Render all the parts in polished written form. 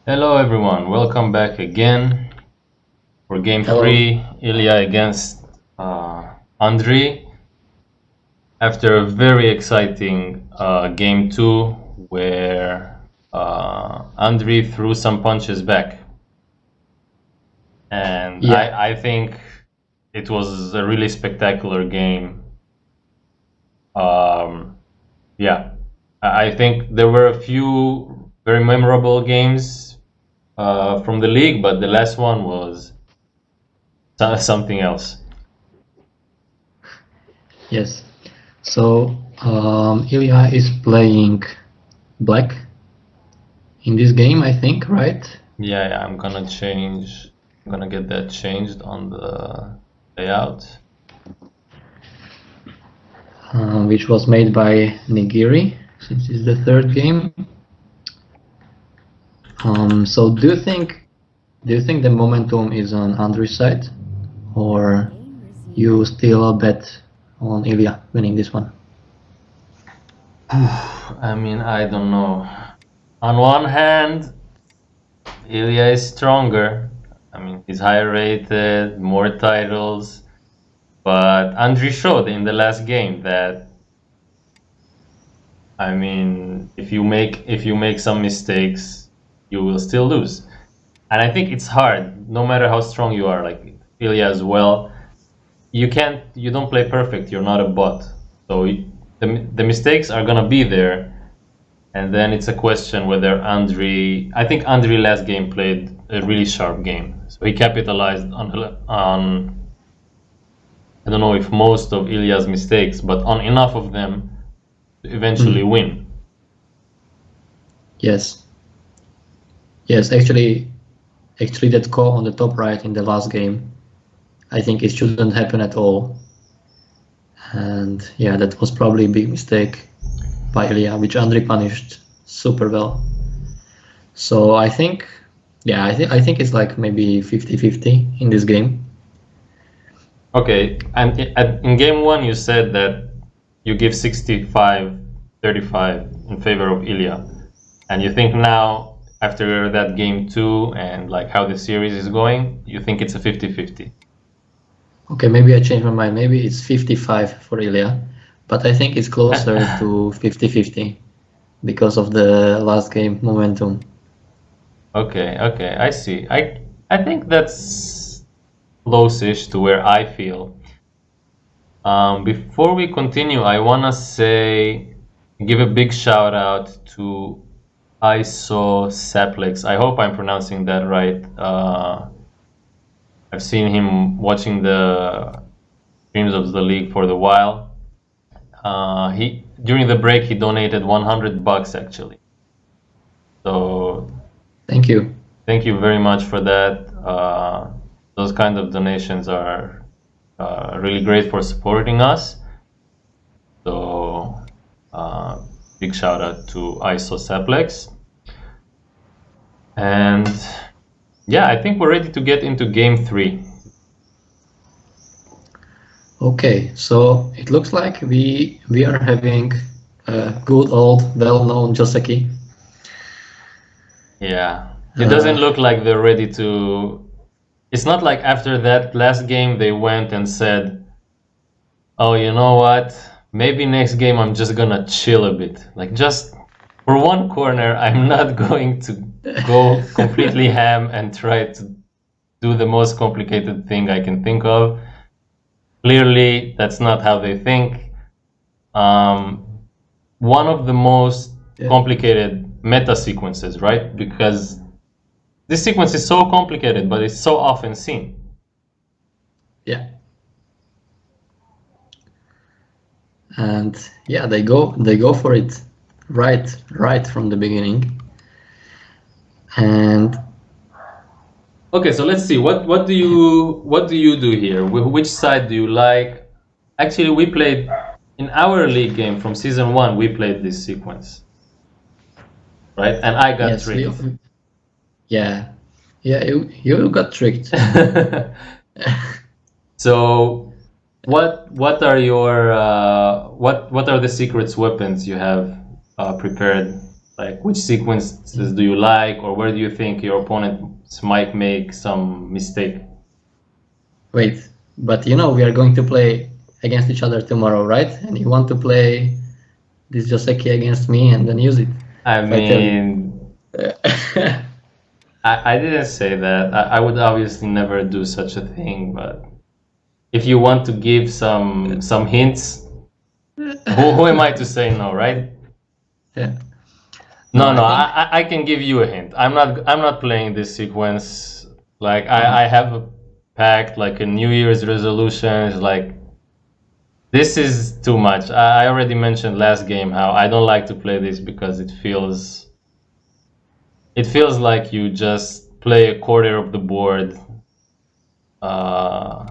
Hello everyone, welcome back again for game Hello. 3, Ilya against Andrii. After a very exciting game 2 where Andrii threw some punches back. And Yeah, I think it was a really spectacular game. Um, yeah, I think there were a few very memorable games from the league, but the last one was something else. yes. So Ilya is playing black in this game, I think, right? Yeah, I'm gonna change. I'm gonna get that changed on the layout. Which was made by Nigiri, since it's the third game. So do you think the momentum is on Andrew's side, or you still bet on Ilya winning this one? I mean, I don't know. On one hand, Ilya is stronger. I mean, he's higher rated, more titles. But Andrii showed in the last game that, I mean, if you make some mistakes, you will still lose. And I think it's hard, no matter how strong you are, like Ilya as well. You don't play perfect. You're not a bot. So the mistakes are gonna be there, and then it's a question whether Andrii. I think Andrii last game played a really sharp game, so he capitalized on I don't know if most of Ilya's mistakes, but on enough of them to eventually Hmm. win. Yes, yes. Actually, that call on the top right in the last game, I think it shouldn't happen at all. And yeah, that was probably a big mistake by Ilya, which Andrei punished super well. So I think, yeah, I think it's like maybe 50-50 in this game. Okay, and in game one you said that you give 65-35 in favor of Ilya, and you think now after that game two and like how the series is going, you think it's a 50-50. Okay, maybe I changed my mind. Maybe it's 55 for Ilya, but I think it's closer to 50-50 because of the last game momentum. Okay, I see. I think that's close-ish to where I feel. Before we continue, I wanna give a big shout out to ISO Saplex. I hope I'm pronouncing that right. I've seen him watching the streams of the league for the while. He during the break he donated $100 actually. So Thank you. thank you very much for that. Those kind of donations are really great for supporting us. So uh, big shout out to ISO Saplex. And yeah, I think we're ready to get into game 3. Okay, so it looks like we are having a good old well-known Joseki. Yeah, it doesn't Uh, look like they're ready to. It's not like after that last game they went and said, "Oh, you know what? Maybe next game I'm just gonna chill a bit. Like just for one corner, I'm not going to go completely ham and try to do the most complicated thing I can think of." Clearly, that's not how they think. Um, One of the most yeah, complicated meta sequences, right? Because this sequence is so complicated, but it's so often seen. yeah, and yeah, they go for it right from the beginning. And Okay, so let's see. What do you do here? Which side do you like? Actually, we played in our league game from season 1. We played this sequence, right? And I got yes, tricked. yeah, yeah, you got tricked. So, what are your what are the secrets weapons you have prepared? Like, which sequences do you like, or where do you think your opponents might make some mistake? Wait, but we are going to play against each other tomorrow, right? And you want to play this Joseki against me and then use it. I If I tell you. mean, I didn't say that. I would obviously never do such a thing, but if you want to give some hints, who am I to say no, right? Yeah. No, I no, think I can give you a hint. I'm not playing this sequence. Like I have a pact, like a New Year's resolution. It's like this is too much. I already mentioned last game how I don't like to play this because it feels like you just play a quarter of the board uh,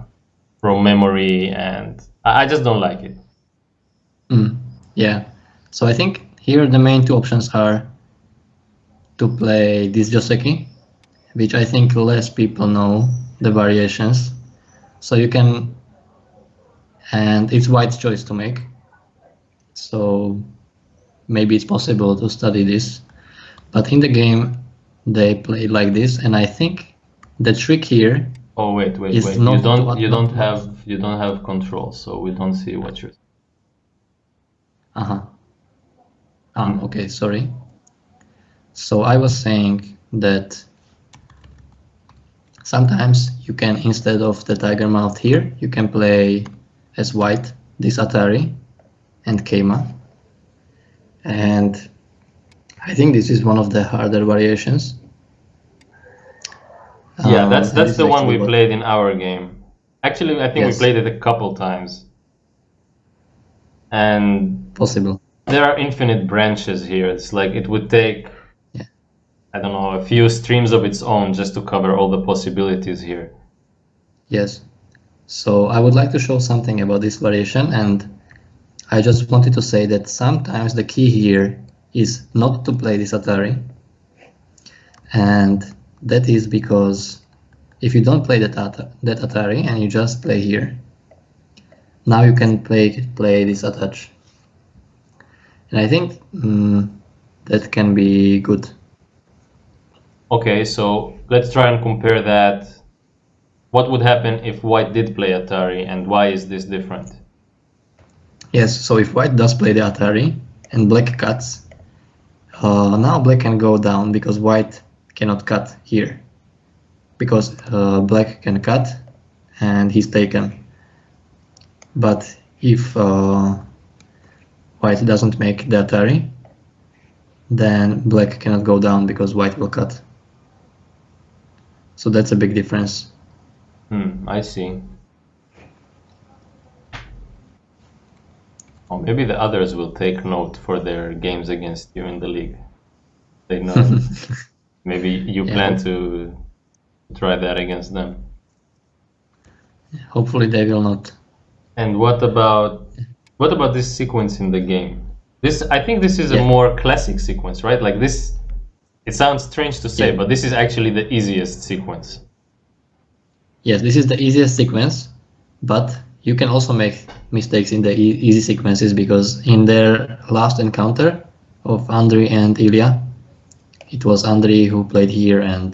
from memory, and I just don't like it. yeah. So I think here the main two options are to play this Joseki, which I think less people know the variations. So you can, and it's White's choice to make. So maybe it's possible to study this. But in the game, they play like this, and I think the trick here Oh wait. is You not to don't you not don't not. have control, so we don't see what you're. Uh-huh. Okay, sorry. So I was saying that sometimes you can, instead of the tiger mouth here, you can play as White this Atari and Keima. And I think this is one of the harder variations. Yeah, that's And this is the one actually we what, played in our game. Actually, I think we yes, played it a couple times, and possible. there are infinite branches here. It's like it would take, Yeah. I don't know, a few streams of its own just to cover all the possibilities here. Yes. So I would like to show something about this variation, and I just wanted to say that sometimes the key here is not to play this Atari, and that is because if you don't play that Atari and you just play here, now you can play this attach, and I think that can be good. Okay, so let's try and compare that. What would happen if White did play Atari, and why is this different? Yes, so if White does play the Atari and Black cuts, now Black can go down because White cannot cut here, because Black can cut and he's taken. But if White doesn't make the Atari, then Black cannot go down because White will cut. So that's a big difference. I see. Or maybe the others will take note for their games against you in the league. They know. Maybe you Yeah, plan to try that against them. hopefully they will not. And what about this sequence in the game? I think this is a Yeah. more classic sequence, right? Like this, it sounds strange to say, Yeah. but this is actually the easiest sequence. Yes, this is the easiest sequence, but you can also make mistakes in the easy sequences, because in their last encounter of Andrii and Ilya, it was Andrii who played here and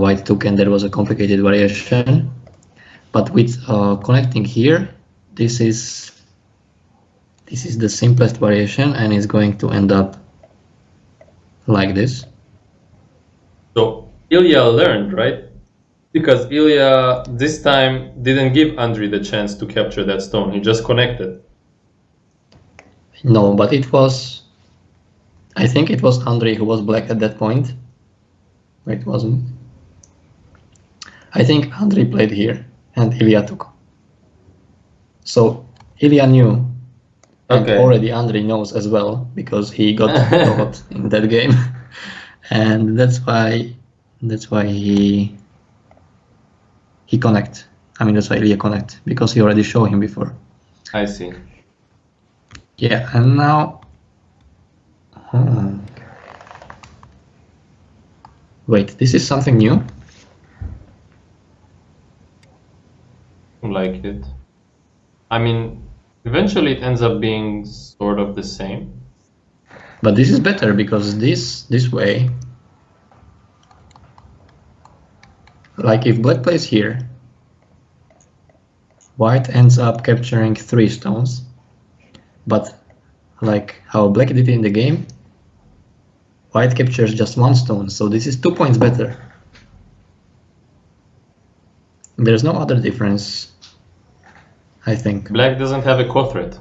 White took, and there was a complicated variation. But with connecting here, this is the simplest variation, and it's going to end up like this. So Ilya learned, right? Because Ilya this time didn't give Andrii the chance to capture that stone. He just connected. No, but I think it was Andrii who was black at that point. Wait, it wasn't. I think Andrii played here and Ilya took. So Ilya knew, and Okay. already Andrii knows as well, because he got caught in that game, and that's why he connect. I mean, that's why Ilya connect, because he already showed him before. I see. Yeah, and now. Wait, this is something new? Like it. I mean, eventually it ends up being sort of the same. But this is better because this way, like if black plays here, white ends up capturing 3 stones, but like how black did in the game, white captures just 1 stone, so this is 2 points better. There's no other difference, I think. Black doesn't have a co-threat.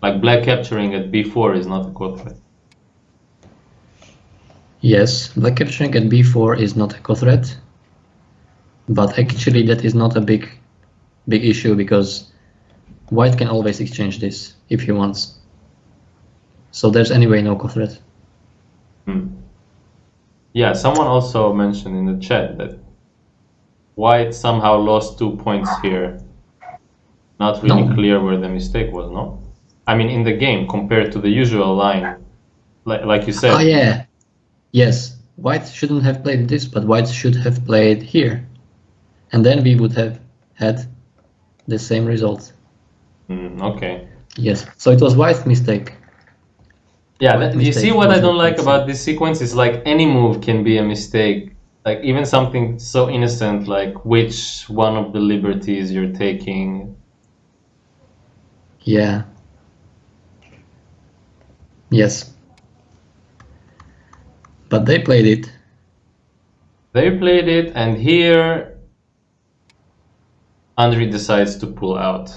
Like black capturing at b4 is not a co-threat. Yes, black capturing at b4 is not a co-threat, but actually that is not a big issue because white can always exchange this if he wants. So there's anyway no co-threat. Yeah, someone also mentioned in the chat that white somehow lost 2 points here. Not really No. clear where the mistake was, no? I mean, in the game, compared to the usual line, like you said. Oh yeah, yes, white shouldn't have played this, but white should have played here. And then we would have had the same result. Okay. Yes, so it was white's mistake. Yeah, you see what I don't like about this sequence is like any move can be a mistake. Like even something so innocent like which one of the liberties you're taking. Yeah. Yes. But they played it. They played it, and here Andrii decides to pull out.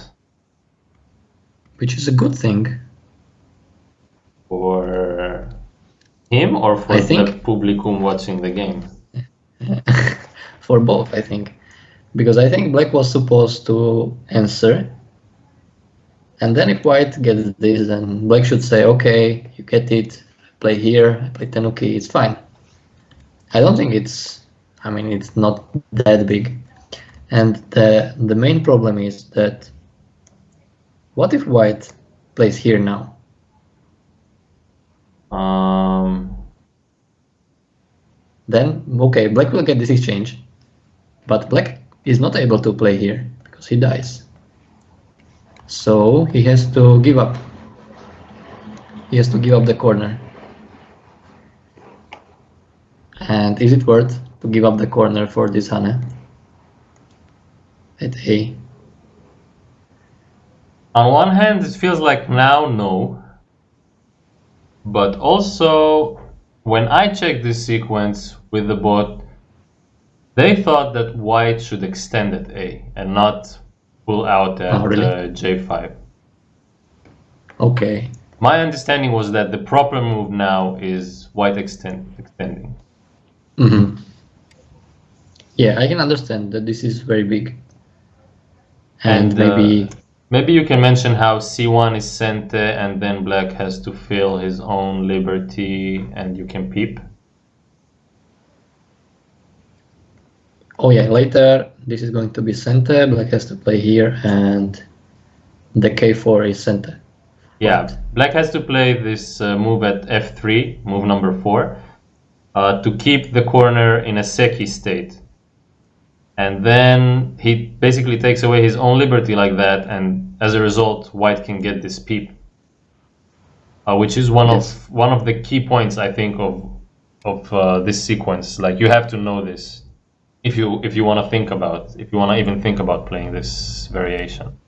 Which is a good thing. For him or for the publicum watching the game? For both, I think. Because I think black was supposed to answer. And then if white gets this, then black should say, okay, you get it, play here, I play tenuki, it's fine. I don't think it's not that big. And the main problem is that what if white plays here now? Then, okay, black will get this exchange, but black is not able to play here because he dies. So he has to give up. He has to give up the corner. And is it worth to give up the corner for this Hane at A? On one hand, it feels like now no. But also, when I checked this sequence with the bot, they thought that white should extend at A and not pull out at J5. Okay. My understanding was that the proper move now is white extending. Mm-hmm. Yeah, I can understand that this is very big. And maybe you can mention how C1 is sente and then black has to fill his own liberty and you can peep. Oh yeah, later this is going to be cente, black has to play here and the K4 is cente. Yeah, black has to play this move at F3, move number 4, to keep the corner in a seki state. And then he basically takes away his own liberty like that, and as a result, white can get this peep, which is one of the key points I think of this sequence. Like you have to know this if you want to even think about playing this variation.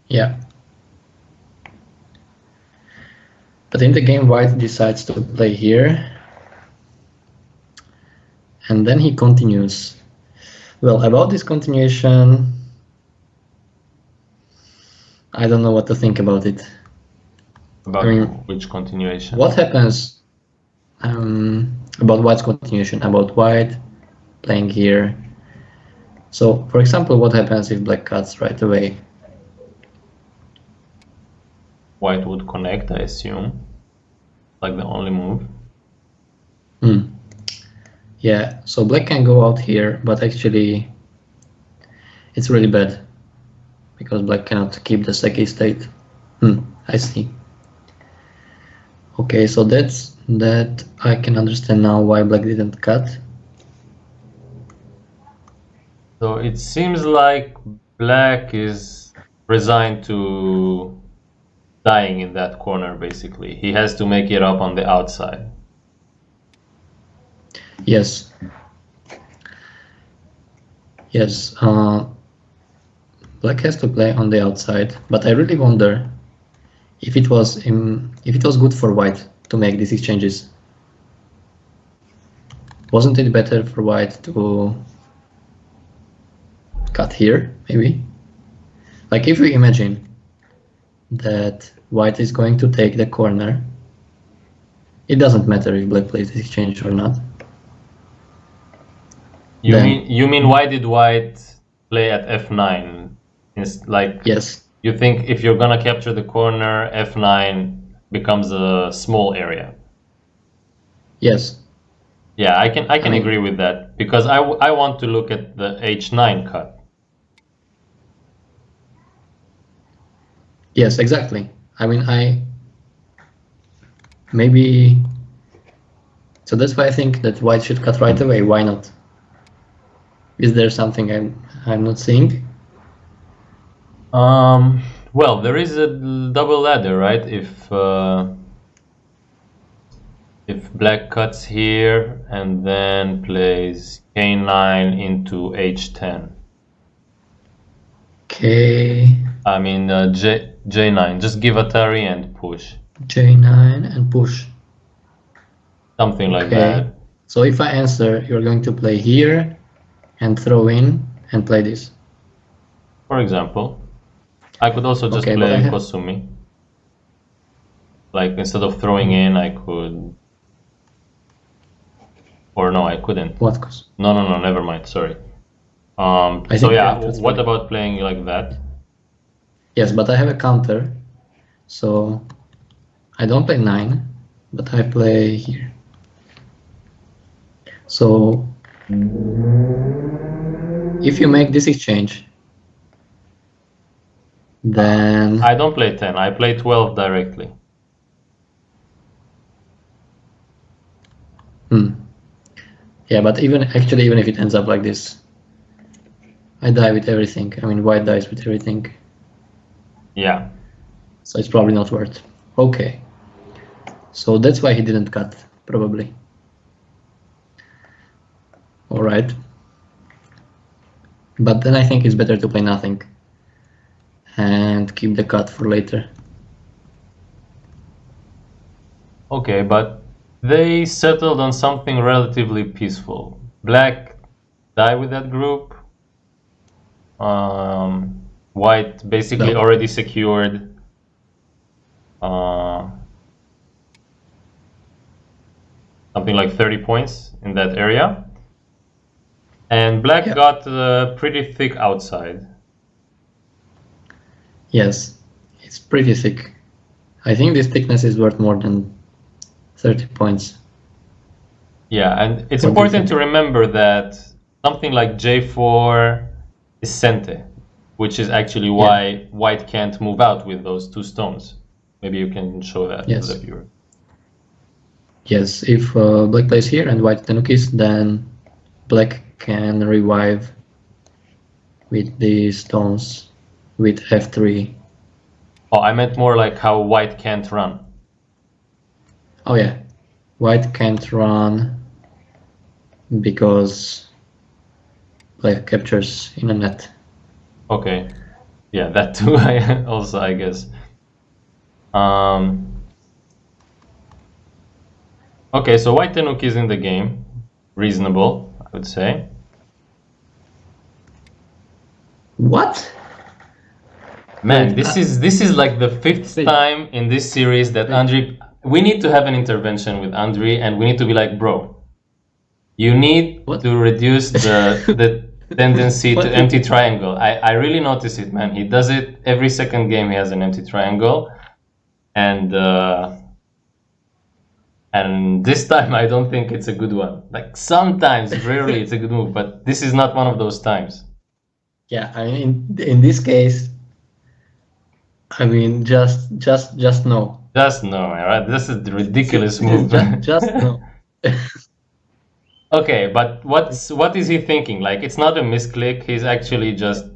Yeah. But in the game, white decides to play here, and then he continues. Well, about this continuation, I don't know what to think about it. About which continuation? What happens about white's continuation, about white playing here? So, for example, what happens if black cuts right away? White would connect, I assume. Like the only move. Yeah, so black can go out here, but actually it's really bad because black cannot keep the seki state. I see. Okay, so that I can understand now why black didn't cut. So it seems like black is resigned to dying in that corner, basically. He has to make it up on the outside. Yes. Yes. Black has to play on the outside, but I really wonder if it was good for White to make these exchanges. Wasn't it better for White to cut here, maybe? Like if we imagine that White is going to take the corner, it doesn't matter if Black plays this exchange or not. You mean why did White play at f9? It's like, yes. You think if you're gonna capture the corner, f9 becomes a small area. Yes. Yeah, I can agree with that, because I want to look at the h9 cut. Yes, exactly. I mean, maybe. So that's why I think that White should cut right away. Why not? Is there something I'm not seeing? Well, there is a double ladder, right? If Black cuts here and then plays k9 into h10. Okay. I mean J9. Just give Atari and push. J9 and push. Something like that. So if I answer, you're going to play here and throw in and play this. For example, I could also just play Kosumi. Like instead of throwing in, I could. Or no, I couldn't. What Kosumi? No, never mind. Sorry. So yeah, what about playing like that? Yes, but I have a counter, so I don't play 9, but I play here. So if you make this exchange, then I don't play 10. I play 12 directly. Yeah, but even if it ends up like this, I die with everything. I mean, White dies with everything. Yeah. So it's probably not worth. Okay. So that's why he didn't cut, probably. All right. But then I think it's better to play nothing and keep the cut for later. Okay, but they settled on something relatively peaceful. Black die with that group. White basically already secured something like 30 points in that area. And Black got pretty thick outside. Yes, it's pretty thick. I think this thickness is worth more than 30 points. Yeah, and it's important to remember that something like J4 is Sente, which is actually why White can't move out with those two stones. Maybe you can show that to the viewer. Yes, if Black plays here and White Tenukis, then Black can revive with the stones with f3. Oh, I meant more like how White can't run. Oh yeah, White can't run because Black captures in a net. Okay, yeah, that too. Also, I guess. Okay, so White Tenuk is in the game, reasonable, I would say. What? Man, this is like the fifth time in this series that Andrii. We need to have an intervention with Andrii, and we need to be like, bro, you need to reduce the tendency to empty triangle. I really notice it, man. He does it every second game. He has an empty triangle, and this time I don't think it's a good one. Like sometimes, rarely, it's a good move, but this is not one of those times. Yeah, I mean, in this case, I mean, just no. Just no, alright? This is the ridiculous move. Just no. Okay, but what is he thinking? Like, it's not a misclick. He's actually just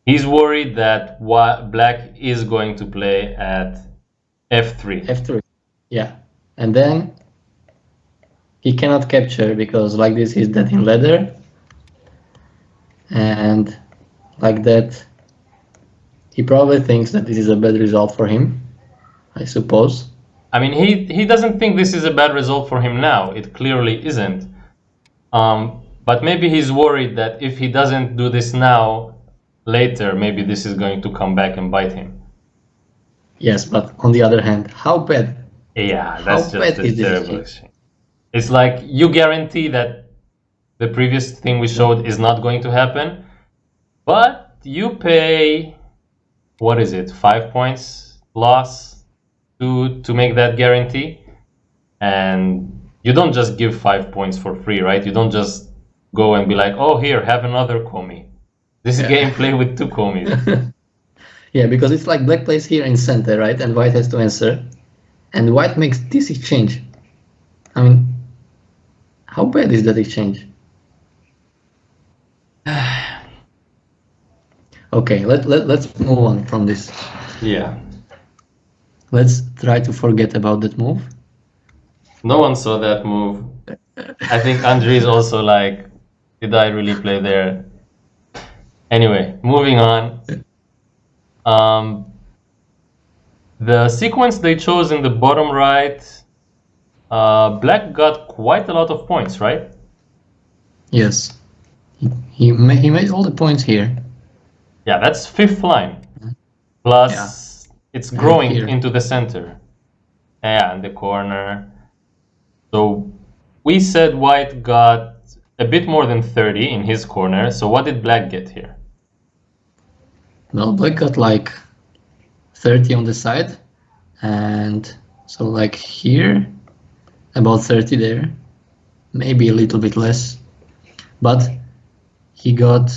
He's worried that black is going to play at f3. F3. Yeah. And then he cannot capture because like this he's dead in leather. And like that he probably thinks that this is a bad result for him, I suppose. I mean, he doesn't think this is a bad result for him now. It clearly isn't. But maybe he's worried that if he doesn't do this now, later, maybe this is going to come back and bite him. Yes, but on the other hand, how bad? Yeah, that's How just bad a is this terrible exchange? exchange. It's like you guarantee that the previous thing we showed is not going to happen, but you pay, what is it, 5 points loss to make that guarantee, and you don't just give 5 points for free, right? You don't just go and be like, oh, here, have another komi. This game play with 2 komis. Yeah, because it's like black plays here in center, right? And white has to answer. And white makes this exchange. I mean, how bad is that exchange? Okay, let's move on from this. Yeah. Let's try to forget about that move. No one saw that move. I think Andrii is also like, did I really play there? Anyway, moving on. The sequence they chose in the bottom right, black got quite a lot of points, right? Yes, he made all the points here. Yeah, that's 5th line. Plus, it's growing into the center. Yeah, in the corner. So we said white got a bit more than 30 in his corner. So what did black get here? Well, black got like 30 on the side, and so like here, about 30 there, maybe a little bit less, but he got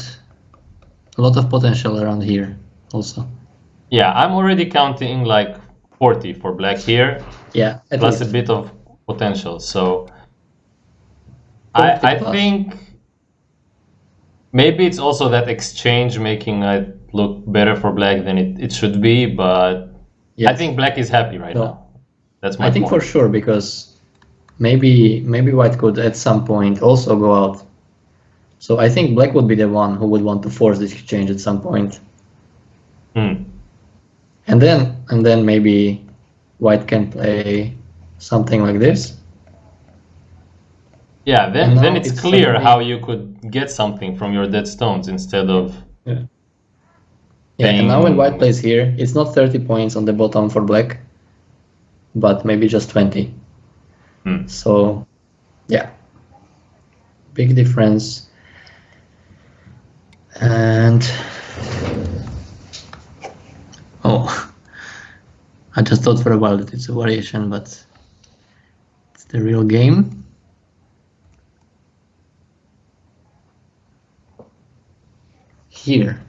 a lot of potential around here also. Yeah, I'm already counting like 40 for black here. Yeah, plus least a bit of potential. So I think maybe it's also that exchange making it look better for black than it should be, but yes. I think black is happy right now. That's my point. I think for sure, because maybe white could at some point also go out. So I think black would be the one who would want to force this exchange at some point. And then maybe white can play something like this. Yeah, then it's clear how you could get something from your dead stones instead of... Yeah, and now when white plays here, it's not 30 points on the bottom for black, but maybe just 20. So, yeah, big difference. And... oh, I just thought for a while that it's a variation, but it's the real game. Here.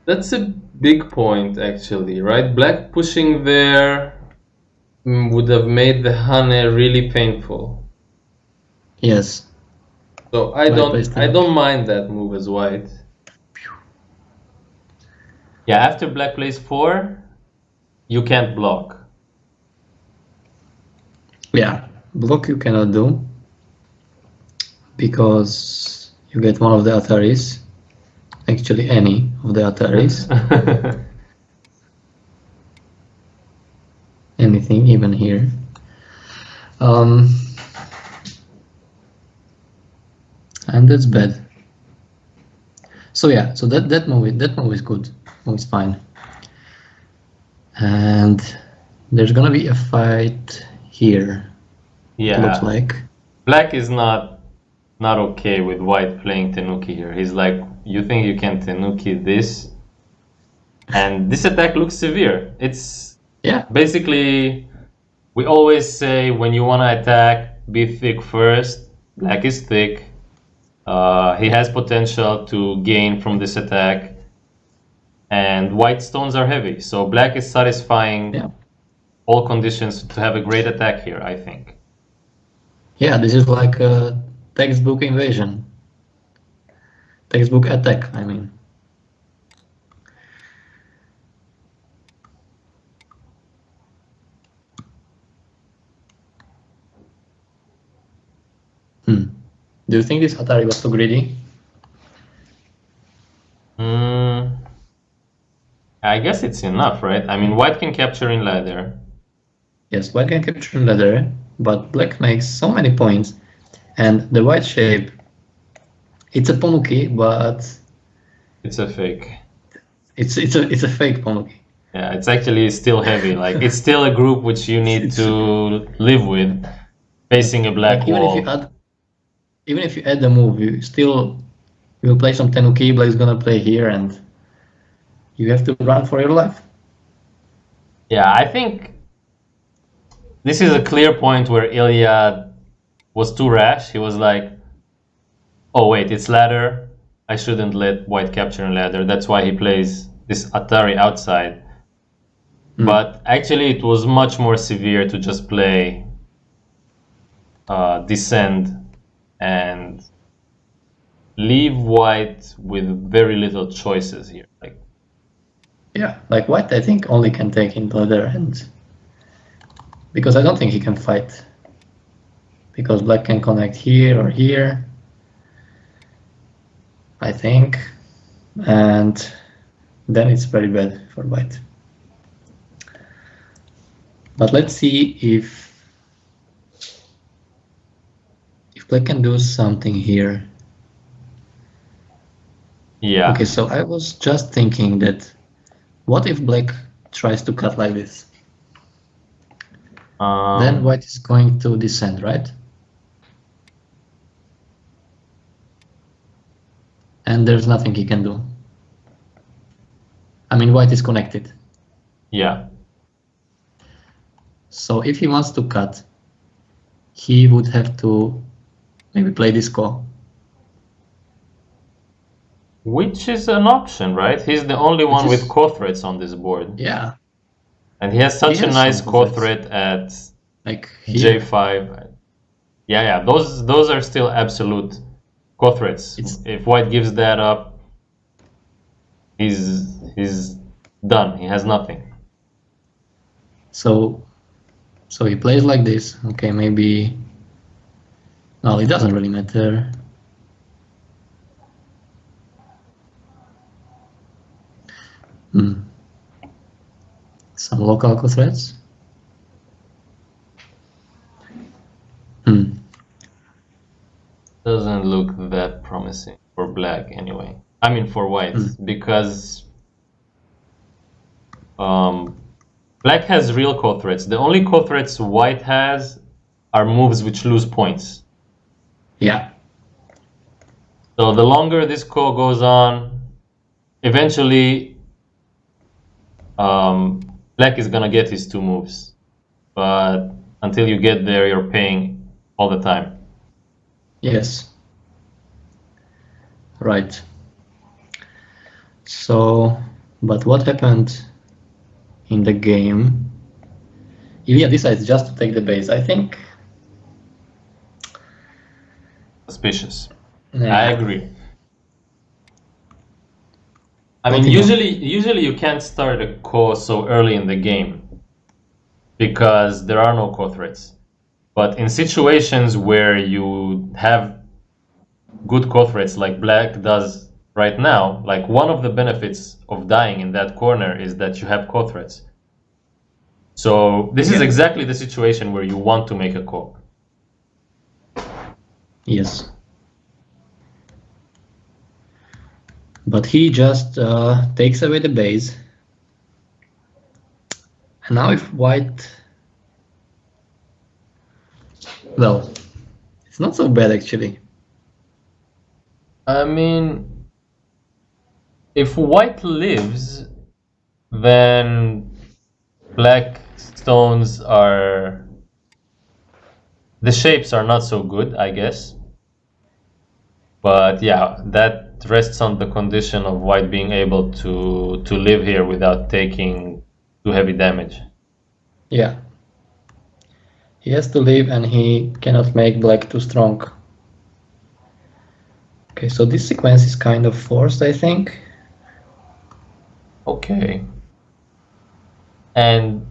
That's a big point, actually, right? Black pushing there would have made the Hane really painful. Yes. So I don't mind that move as white. Yeah, after black plays 4, you can't block. Yeah, block you cannot do because you get one of the Ataris. Actually, any of the Ataris. Anything, even here. And that's bad. So yeah, so that move is good. Move is fine. And there's gonna be a fight here. Yeah. It looks like black is not okay with white playing Tenuki here. He's like, you think you can Tenuki this? And this attack looks severe. It's basically, we always say when you want to attack, be thick first. Black is thick. He has potential to gain from this attack. And white stones are heavy. So black is satisfying all conditions to have a great attack here, I think. Yeah, this is like a textbook invasion, textbook attack, I mean. Do you think this Atari was too greedy? Mm, I guess it's enough, right? I mean, white can capture in ladder. Yes, white can capture leather, but black makes so many points, and the white shape, it's a Ponuki, but It's a fake. it's a fake Ponuki. Yeah, it's actually still heavy. Like it's still a group which you need It's to live with, facing a black like wall. even if you add the move, you will play some Tenuki, black is gonna play here, and you have to run for your life. Yeah, I think this is a clear point where Ilya was too rash. He was like, "Oh wait, it's ladder. I shouldn't let white capture in ladder." That's why he plays this Atari outside. But actually, it was much more severe to just play descend and leave white with very little choices here. Like, Yeah, like white I think only can take in leather, and because I don't think he can fight. Because black can connect here or here, I think, and then it's very bad for white. But let's see if black can do something here. yeah. Okay, so I was just thinking that what if black tries to cut like this? Then white is going to descend, right? And there's nothing he can do. I mean, white is connected. Yeah. So if he wants to cut, he would have to maybe play this call. Which is an option, right? He's the only one with core threats on this board. Yeah. And he has such a nice core threat at like here. J5. Yeah, those are still absolute core threats. If white gives that up, he's done. He has nothing. So he plays like this. Okay, maybe. No, it doesn't really matter. Some local threats. Doesn't look that promising for black anyway. I mean for white, because black has real core threats. The only core threats white has are moves which lose points. Yeah. So the longer this core goes on, eventually black is gonna get his two moves. But until you get there, you're paying all the time. Yes. Right. So, but what happened in the game? Ilya decides just to take the base. I think. Suspicious. Yeah. I agree. I mean, usually you can't start a core so early in the game because there are no core threats. But in situations where you have good core threats like black does right now, like one of the benefits of dying in that corner is that you have core threats. So this is exactly the situation where you want to make a core. Yes. But he just takes away the base. And now if white... Well, it's not so bad actually. I mean, if white lives, then black stones are... The shapes are not so good, I guess. But yeah, that rests on the condition of white being able to live here without taking too heavy damage. Yeah. He has to leave and he cannot make black too strong. Okay, so this sequence is kind of forced, I think. Okay. And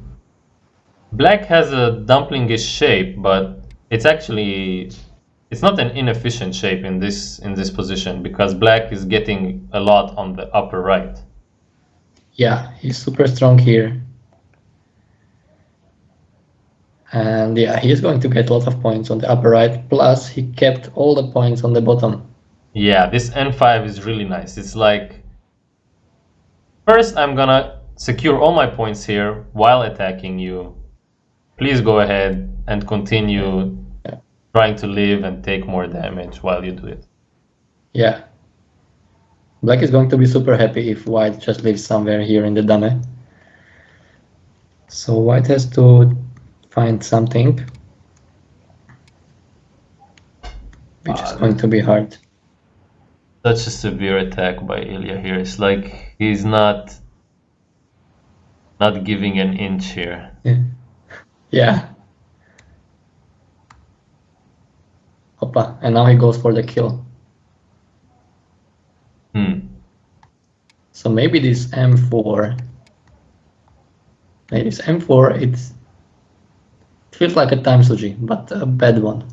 black has a dumplingish shape, but it's not an inefficient shape in this position because black is getting a lot on the upper right. Yeah, he's super strong here. And yeah, he's going to get a lot of points on the upper right, plus he kept all the points on the bottom. Yeah, this n5 is really nice. It's like, first I'm gonna secure all my points here while attacking you. Please go ahead and continue trying to live and take more damage while you do it. Yeah. Black is going to be super happy if white just lives somewhere here in the dame. So white has to find something, which is going to be hard. Such a severe attack by Ilya here. It's like he's not giving an inch here. Yeah. Opa, and now he goes for the kill. So maybe this M4, it feels like a time suji, but a bad one.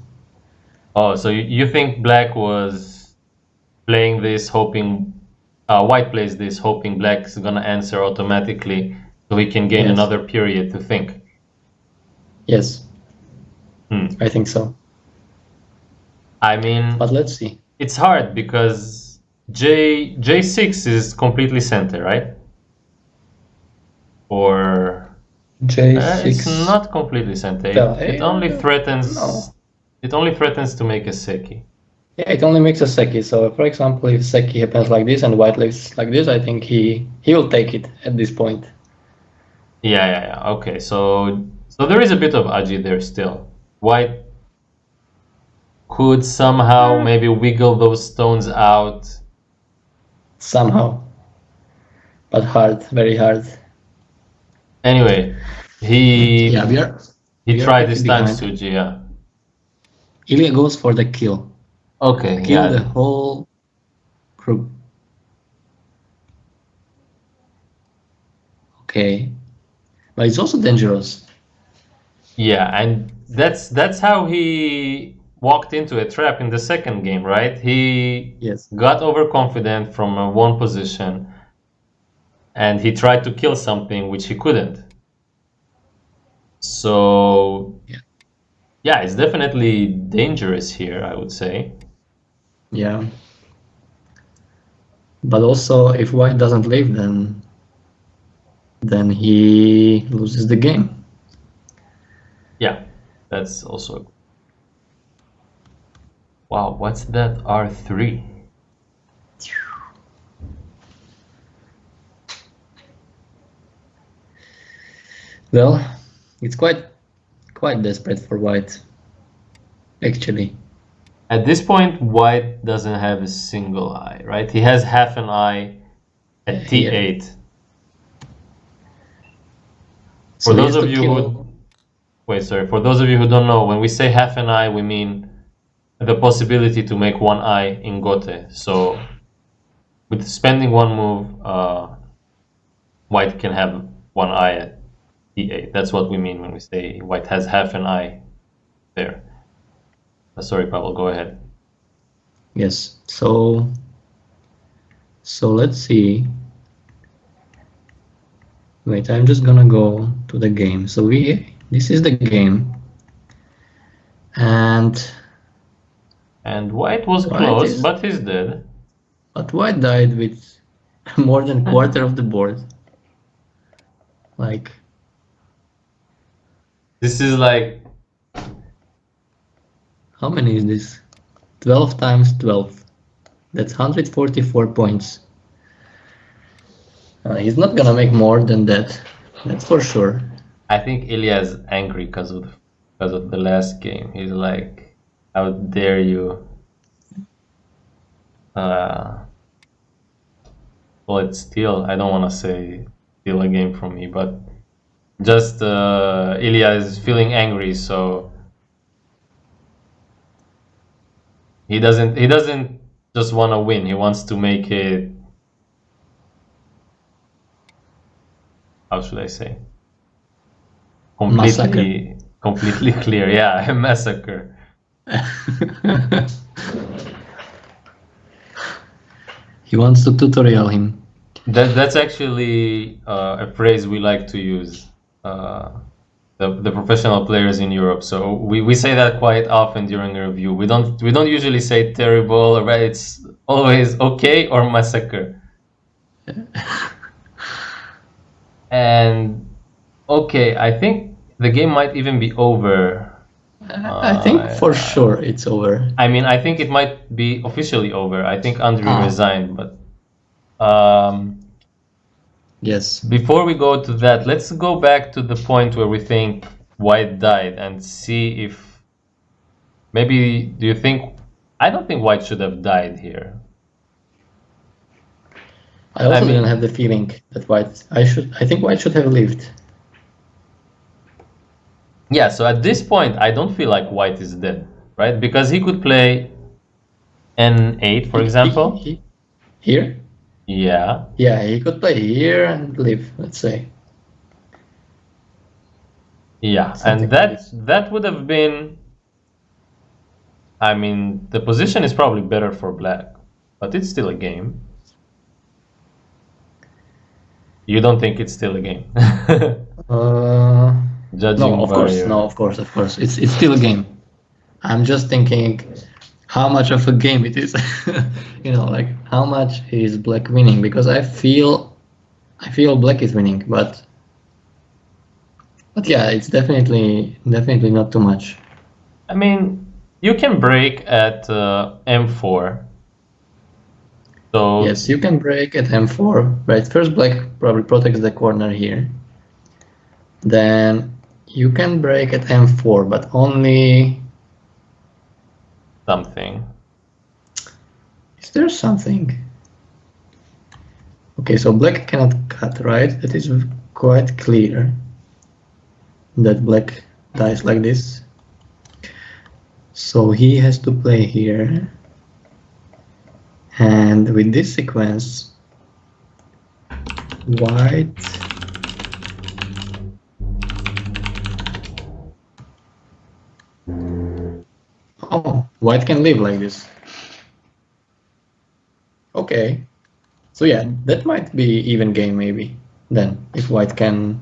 Oh, so you think black was playing this hoping, white plays this hoping black is gonna answer automatically so he can gain another period to think? Yes. I think so. I mean, but let's see. It's hard because J6 is completely center, right? Or J6 it's not completely center. It only threatens. No. It only threatens to make a seki. Yeah, it only makes a seki. So, for example, if seki happens like this and white lives like this, I think he will take it at this point. Yeah. Okay, so there is a bit of aji there still. White could somehow maybe wiggle those stones out. Somehow. But hard, very hard. Anyway, he tried this time behind. Suji, yeah. Ilya goes for the kill. Okay, kill the whole group. Okay. But it's also dangerous. Yeah, and that's how he walked into a trap in the second game, right? He got overconfident from one position and he tried to kill something which he couldn't. So yeah, it's definitely dangerous here, I would say. Yeah. But also, if white doesn't live, then he loses the game. Yeah, that's also... Wow, what's that R3? Well, it's quite desperate for white, actually. At this point, white doesn't have a single eye, right? He has half an eye at T8. For those of you who... Wait, sorry. For those of you who don't know, when we say half an eye, we mean the possibility to make one eye in Gote. So, with spending one move, white can have one eye at T8. That's what we mean when we say white has half an eye there. Sorry, Pavel, go ahead. Yes, so let's see. Wait, I'm just gonna go to the game. So this is the game. And white was close, but he's dead. But white died with more than a quarter of the board. Like... This is like... How many is this? 12 times 12. That's 144 points. He's not gonna make more than that. That's for sure. I think Ilya is angry because of the last game. He's like, how dare you? Well, it's still... I don't want to say steal a game from me, but just Ilya is feeling angry, so He doesn't just want to win. He wants to make it. How should I say? Massacre. Completely clear. Yeah, a massacre. He wants to tutorial him. That's actually a phrase we like to use. The professional players in Europe. So we say that quite often during a review. We don't usually say terrible, right? It's always okay or massacre. And okay, I think the game might even be over. I think for sure it's over. I mean, I think it might be officially over. I think Andrii Ah. resigned, but Yes. before we go to that, let's go back to the point where we think White died and see if maybe do you think I don't think White should have died here. I also I mean- didn't have the feeling that I think White should have lived. Yeah, so at this point I don't feel like White is dead, right? Because he could play N8, for example. Here? Yeah. Yeah, he could play here and live, let's say. Yeah, Something and like this. that would have been I mean, the position is probably better for Black, but it's still a game. You don't think it's still a game? Judging No, of by course, your- no, of course. It's still a game. I'm just thinking how much of a game it is. Like how much is Black winning? Because I feel Black is winning, but yeah, it's definitely not too much. I mean, you can break at M4. So Yes, you can break at M4, right? First, Black probably protects the corner here. Then you can break at M4, but only... something. Is there something? Okay, so Black cannot cut, right? That is quite clear that Black dies like this. So he has to play here. And with this sequence, White... Oh, White can live like this. Okay. So yeah, that might be even game maybe, then, if White can...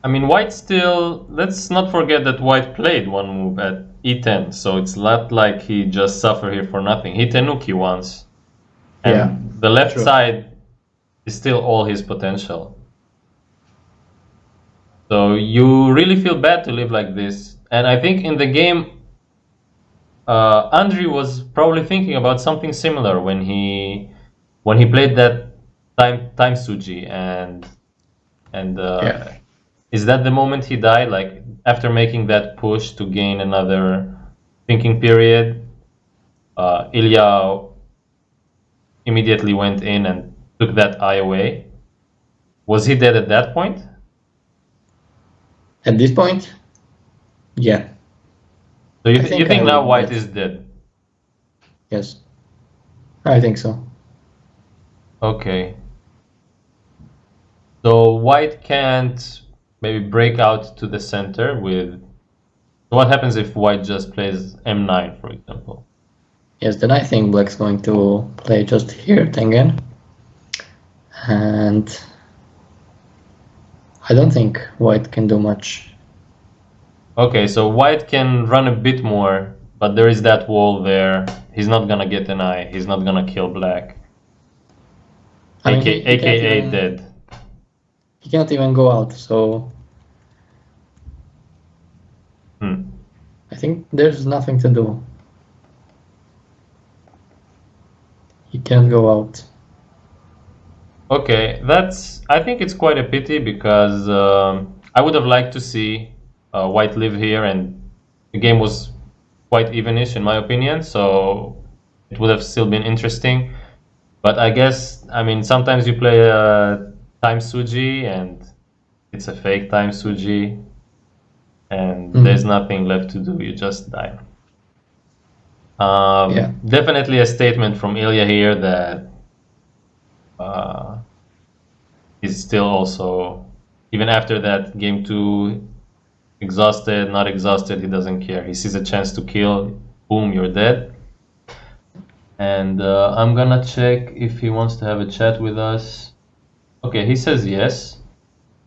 I mean, White still. Let's not forget that White played one move at E10, so it's not like he just suffered here for nothing. He Tenuki once, and Yeah, the left true. side is still all his potential. So you really feel bad to live like this. And I think in the game, Andrii was probably thinking about something similar when he played that time Suji and Yeah. is that the moment he died? Like after making that push to gain another thinking period, Ilya immediately went in and took that eye away. Was he dead at that point? At this point, yeah, So I think you think I now would White bet. is dead? yes. I think so. Okay. So White can't maybe break out to the center with. What happens if White just plays M9, for example? Yes, then I think Black's going to play just here, Tengen. And I don't think White can do much. Okay, so White can run a bit more, but there is that wall there. He's not gonna get an eye. He's not gonna kill Black. I mean, he can't AKA even- dead. He cannot even go out, so I think there's nothing to do. He can't go out. Okay, I think it's quite a pity because I would have liked to see White live here, and the game was quite evenish in my opinion, so it would have still been interesting. But I guess, I mean, sometimes you play a time Suji and it's a fake time Suji, and there's nothing left to do. You just die. Yeah. Definitely a statement from Ilya here that he's still also, even after that game 2, exhausted, not exhausted, he doesn't care. He sees a chance to kill, boom, you're dead. And I'm gonna check if he wants to have a chat with us. Okay, he says yes.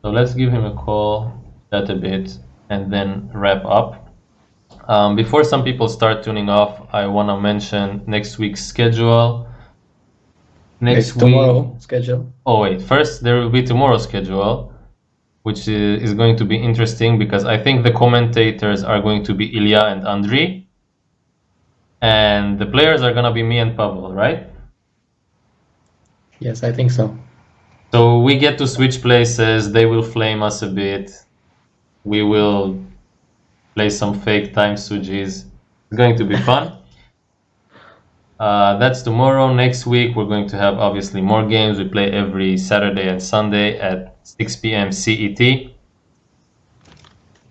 So let's give him a call, chat a bit, and then wrap up. Before some people start tuning off, I want to mention next week's schedule. Next week. Tomorrow schedule. Oh wait, first there will be tomorrow's schedule, which is going to be interesting because I think the commentators are going to be Ilya and Andrii, and the players are gonna be me and Pavel, right? Yes, I think so. So we get to switch places. They will flame us a bit. We will play some fake time sujis. It's going to be fun. That's tomorrow. Next week we're going to have obviously more games. We play every Saturday and Sunday at 6 p.m. CET.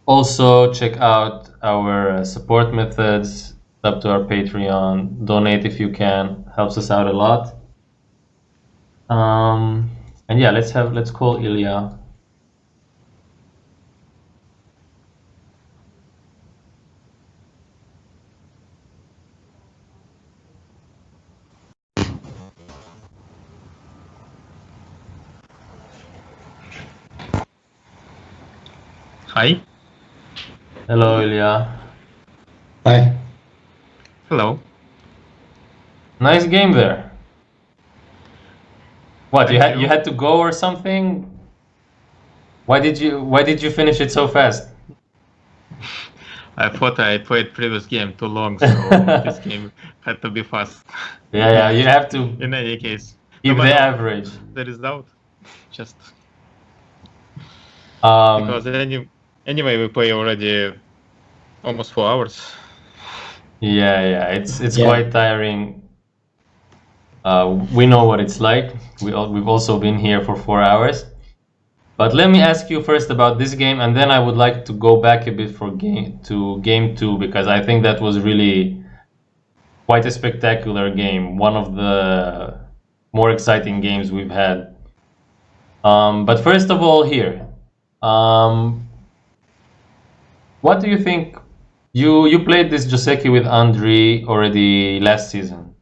Also check out our support methods. Sub to our Patreon. Donate if you can. Helps us out a lot. And yeah, let's call Ilya. Hi. Hello, Ilya. Hi. Hello. Nice game there. What, you Thank you had to go or something? Why did you finish it so fast? I thought I played previous game too long, so this game had to be fast. Yeah, you have to In any case, keep no the matter average. the result, just Um, because anyway we play already almost 4 hours. yeah, it's Yeah. quite tiring. We know what it's like. We've also been here for 4 hours. But let me ask you first about this game, and then I would like to go back a bit for game 2 because I think that was really quite a spectacular game. One of the more exciting games we've had. But first of all, here, what do you think? You played this Joseki with Andrii already last season,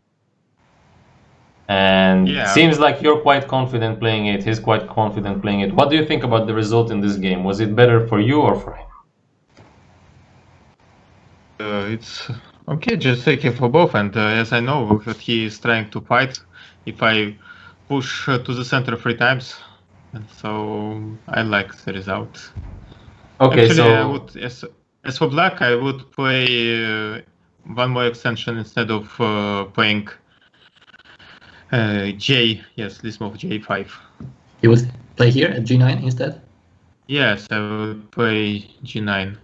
and Yeah. seems like you're quite confident playing it. He's quite confident playing it. What do you think about the result in this game? Was it better for you or for him? It's okay, just taking for both, and as I know that he is trying to fight, if I push to the center 3 times, and so I like the result. Okay, Actually, I so would, as for black, I would play one more extension instead of playing J. Yes, let's move J5. You would play here at G9 instead? Yes, I would play G9.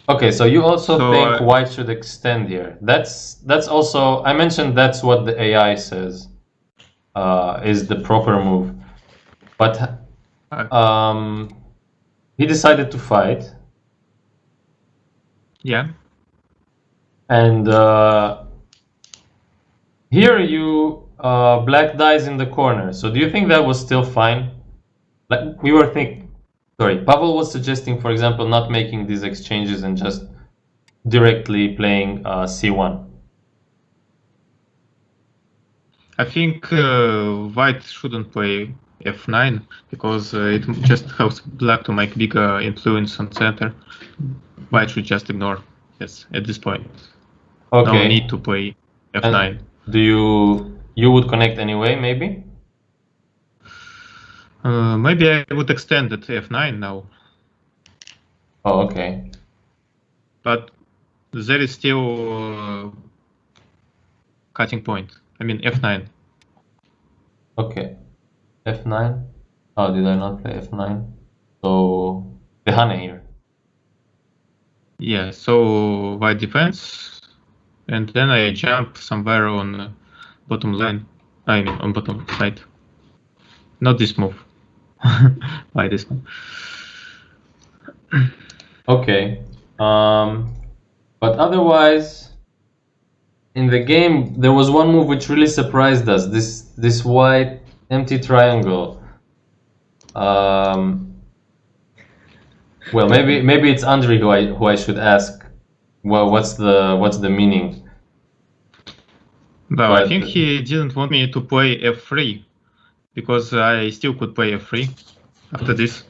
okay, so you also So, think white should extend here. That's also, I mentioned that's what the AI says is the proper move, but he decided to fight. Yeah. And here you black dies in the corner. So do you think that was still fine? Like we were thinking, sorry, Pavel was suggesting, for example, not making these exchanges and just directly playing C1. I think white shouldn't play F9 because it just helps black to make bigger influence on center. White should just ignore. Yes, at this point. Okay. No need to play F9. And do you would connect anyway, maybe? Maybe I would extend it to F9 now. Oh, okay. But there is still cutting point. I mean F9. Okay. F9. Oh, did I not play F9? So the Hane here. Yeah, so white defense, and then I jump somewhere on bottom line. I mean on bottom side. Not this move. Why this one? Okay. But otherwise, in the game there was one move which really surprised us. This white empty triangle. Well, maybe it's Andrii who I should ask. Well, what's the meaning? Well, I But think he didn't want me to play f3 because I still could play f3 after this.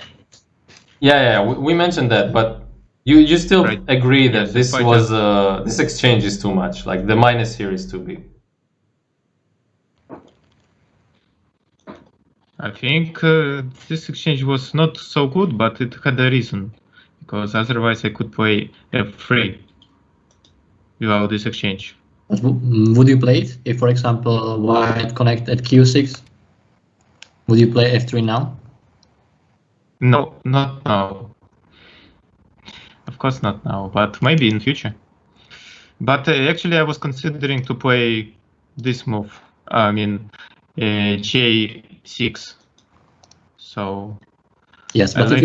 yeah, we mentioned that, but you still Right. agree that Yes, this if I was this exchange is too much. Like the minus here is too big. I think this exchange was not so good, but it had a reason, because otherwise I could play f3 without this exchange. But would you play it if, for example, white connect at q6? Would you play f3 now? No, not now. Of course not now, but maybe in future. But actually I was considering to play this move. I mean, j6. So yes, but if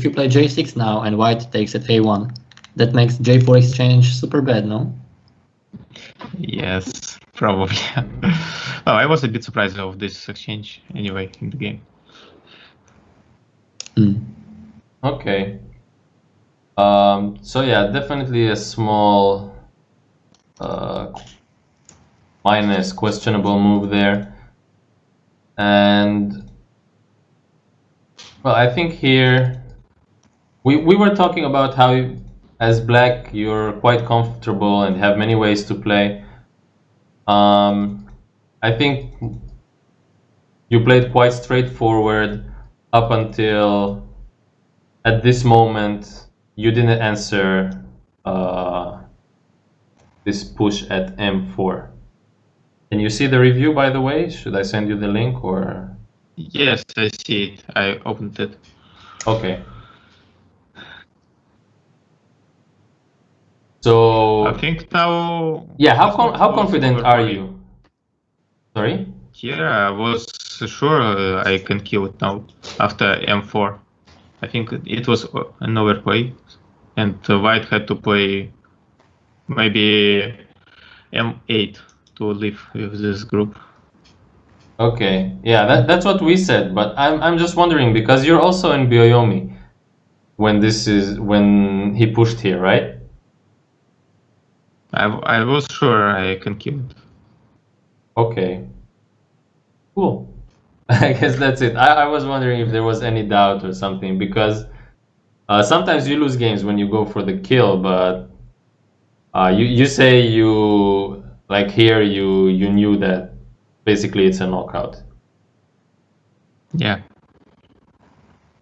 you play j6 now and white takes at a1, that makes j4 exchange super bad, no? yes, probably. Well, I was a bit surprised of this exchange anyway in the game. Okay. So yeah, definitely a small minus questionable move there. And well, I think here we were talking about how as black you're quite comfortable and have many ways to play. I think you played quite straightforward up until at this moment you didn't answer this push at m4. Can you see the review, by the way? Should I send you the link or? Yes, I see it. I opened it. Okay. So I think now. yeah, how confident are you? Sorry? Here I was sure I can kill it now after m4. I think it was an overplay, and white had to play maybe m8 to live with this group. Okay, yeah, that's what we said. But I'm just wondering because you're also in Byoyomi when he pushed here, right? I was sure I can kill it. Okay, cool. I guess that's it. I was wondering if there was any doubt or something because sometimes you lose games when you go for the kill, but you say you like here you knew that basically it's a knockout. Yeah.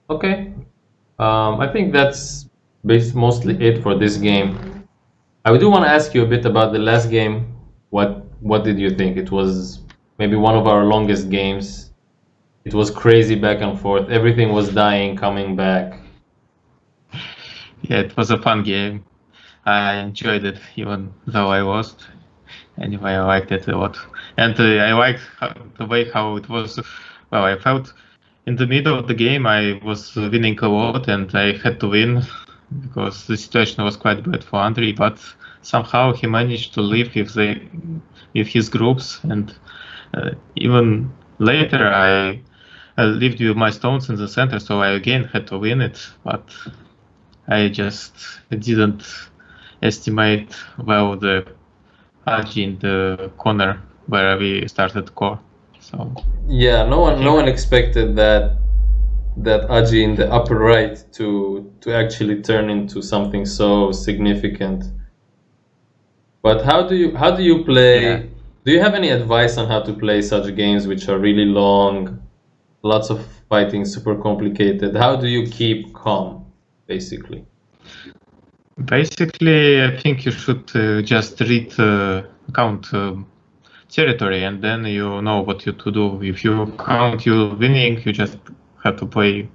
Okay. I think that's mostly it for this game. I do want to ask you a bit about the last game. What did you think? It was maybe one of our longest games. It was crazy back and forth. Everything was dying, coming back. Yeah, it was a fun game. I enjoyed it even though I lost. Anyway, I liked it a lot. And I liked the way how it was. Well, I felt in the middle of the game I was winning a lot and I had to win because the situation was quite bad for Andrii, but somehow he managed to live with his groups, and even later I lived with my stones in the center, so I again had to win it, but I just didn't estimate well the Haji in the corner where we started core. So Yeah, no one expected that Aji in the upper right to actually turn into something so significant. But how do you play? Yeah. Do you have any advice on how to play such games which are really long, lots of fighting, super complicated? How do you keep calm, basically? Basically, I think you should just read count territory, and then you know what to do. If you count you winning, you just have to play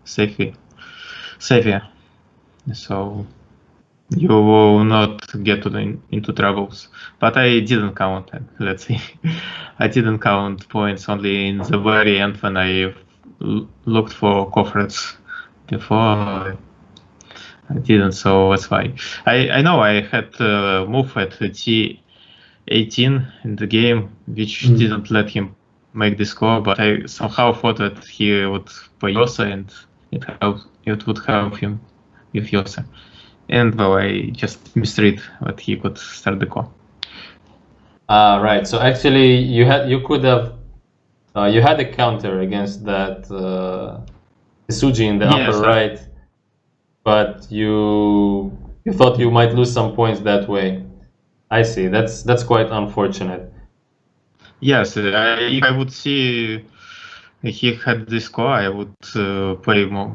safer. So you will not get into troubles. But I didn't count. Let's see, I didn't count points only in the very end when I looked for coffers. Before I didn't, so that's why. I know I had move at 18 in the game, which didn't let him make the score. But I somehow thought that he would play Yosa and it would help him with Yosa. And well, I just misread that he could start the call. Right. So actually, you had a counter against that Isuji in the Yes, upper right, but you thought you might lose some points that way. I see. That's quite unfortunate. Yes, if I would see he had this score, I would play more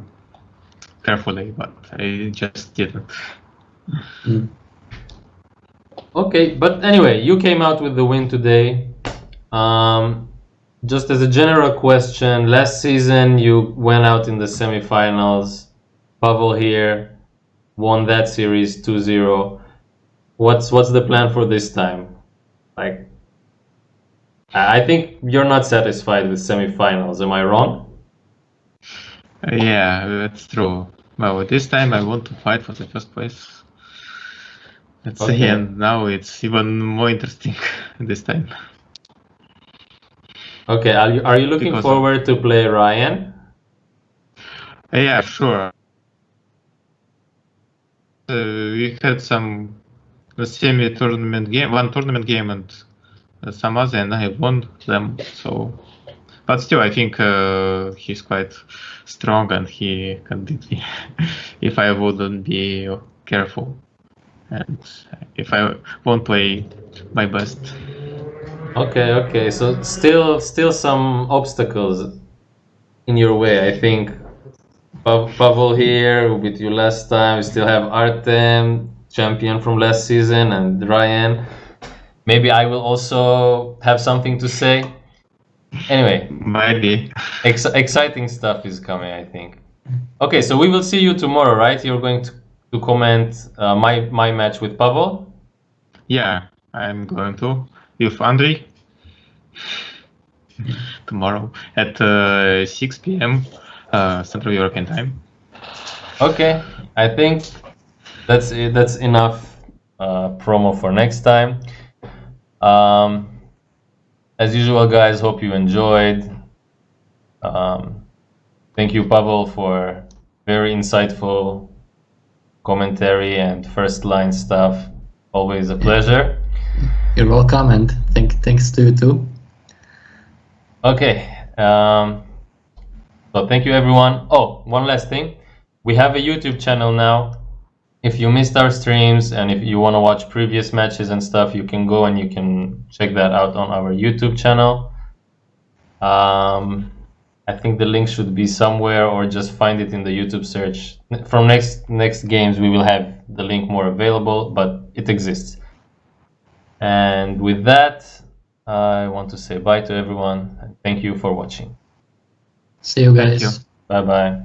carefully, but I just didn't. Okay, but anyway, you came out with the win today. Just as a general question, last season you went out in the semifinals. Pavel here won that series 2-0. What's the plan for this time? Like, I think you're not satisfied with semifinals. Am I wrong? Yeah, that's true. Well, this time I want to fight for the first place. Let's see, Okay. and now it's even more interesting this time. Okay, are you looking Because forward to play Ryan? Yeah, sure. We had some semi-tournament game, one tournament game and some other, and I won them. So, but still, I think he's quite strong, and he can beat me if I wouldn't be careful, and if I won't play my best. Okay. So still some obstacles in your way. I think Pavel here with you last time. We still have Artem, champion from last season, and Ryan. Maybe I will also have something to say. Anyway, Maybe. exciting stuff is coming, I think. Okay, so we will see you tomorrow, right? You're going to comment my match with Pavel? Yeah, I'm going to with Andrii tomorrow at 6 p.m. Central European time. Okay, I think that's it. That's enough promo for next time. As usual, guys, hope you enjoyed. Thank you, Pavel, for very insightful commentary and first line stuff. Always a pleasure. You're welcome, and thanks to you too. Okay. So thank you, everyone. Oh, one last thing. We have a YouTube channel now. If you missed our streams and if you want to watch previous matches and stuff, you can go and you can check that out on our YouTube channel. I think the link should be somewhere, or just find it in the YouTube search. From next games, we will have the link more available, but it exists. And with that, I want to say bye to everyone. And thank you for watching. See you guys. Thank you. Bye bye.